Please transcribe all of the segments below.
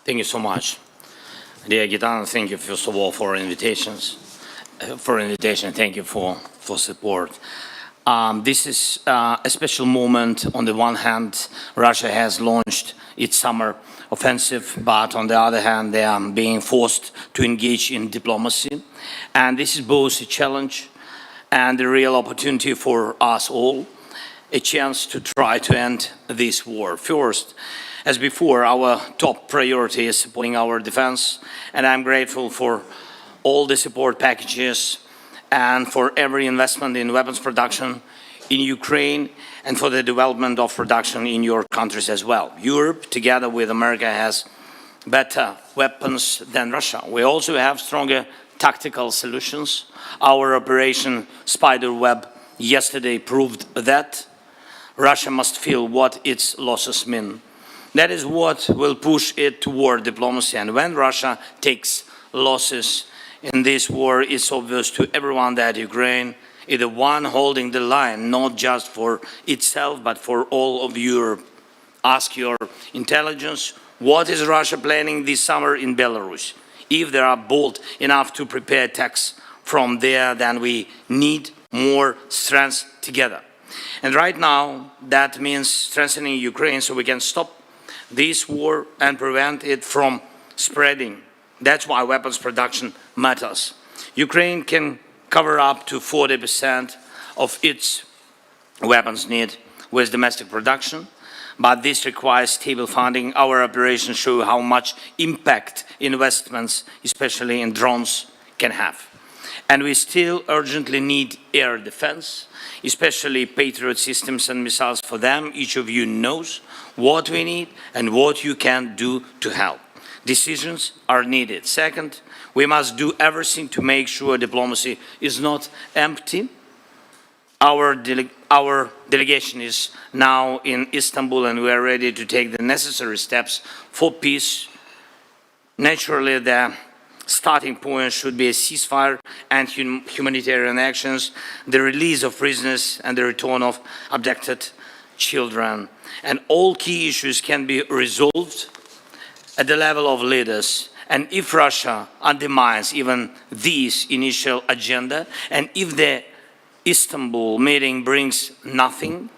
Thank you so much. Dear Gitana, thank you first of all for invitation. Thank you for support. This is a special moment. On the one hand, Russia has launched its summer offensive, but on the other hand, they are being forced to engage in diplomacy. And this is both a challenge and a real opportunity for us all, a chance to try to end this war. First, as before, our top priority is supporting our defense, and I'm grateful for all the support packages and for every investment in weapons production in Ukraine and for the development of production in your countries as well. Europe, together with America, has better weapons than Russia. We also have stronger tactical solutions. Our Operation Spiderweb yesterday proved that Russia must feel what its losses mean. That is what will push it toward diplomacy. And when Russia takes losses in this war, it's obvious to everyone that Ukraine is the one holding the line, not just for itself, but for all of Europe. Ask your intelligence, what is Russia planning this summer in Belarus? If they are bold enough to prepare attacks from there, then we need more strength together. And right now, that means strengthening Ukraine so we can stop this war and prevent it from spreading. That's why weapons production matters. Ukraine can cover up to 40% of its weapons need with domestic production, but this requires stable funding. Our operations show how much impact investments, especially in drones, can have. And we still urgently need air defense, especially Patriot systems and missiles for them. Each of you knows what we need and what you can do to help. Decisions are needed. Second, we must do everything to make sure diplomacy is not empty. Our delegation is now in Istanbul and we are ready to take the necessary steps for peace. Naturally, the starting point should be a ceasefire and humanitarian actions, the release of prisoners and the return of abducted children. And all key issues can be resolved at the level of leaders. And if Russia undermines even this initial agenda, and if the Istanbul meeting brings nothing,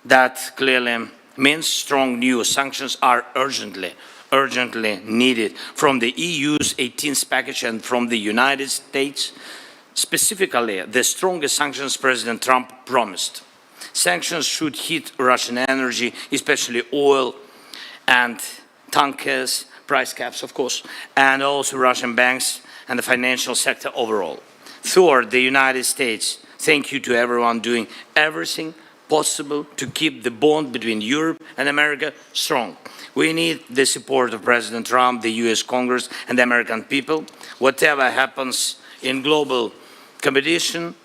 that clearly means strong new sanctions are urgently needed from the EU's 18th package and from the United States, specifically the strongest sanctions President Trump promised. Sanctions should hit Russian energy, especially oil and tankers, price caps, of course, and also Russian banks and the financial sector overall. Third, the United States. Thank you to everyone doing everything possible to keep the bond between Europe and America strong. We need the support of President Trump, the US Congress, and the American people. Whatever happens in global competition,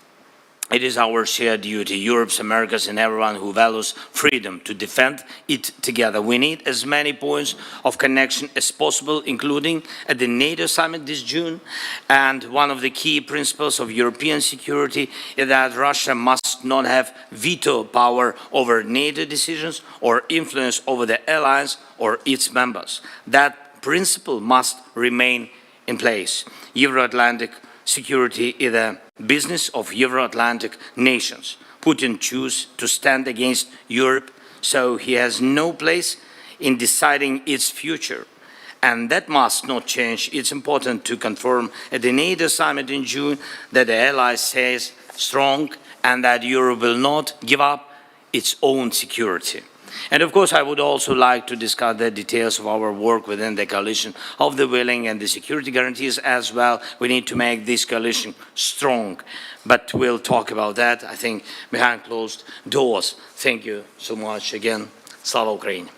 it is our shared duty, Europe's, America's, and everyone who values freedom, to defend it together. We need as many points of connection as possible, including at the NATO summit this June. And one of the key principles of European security is that Russia must not have veto power over NATO decisions or influence over the alliance or its members. That principle must remain in place. Euro-Atlantic security is a business of Euro-Atlantic nations. Putin chose to stand against Europe, so he has no place in deciding its future. And that must not change. It's important to confirm at the NATO summit in June that the allies stays strong and that Europe will not give up its own security. And of course, I would also like to discuss the details of our work within the coalition of the willing and the security guarantees as well. We need to make this coalition strong, but we'll talk about that, I think, behind closed doors. Thank you so much again. Slava Ukraini.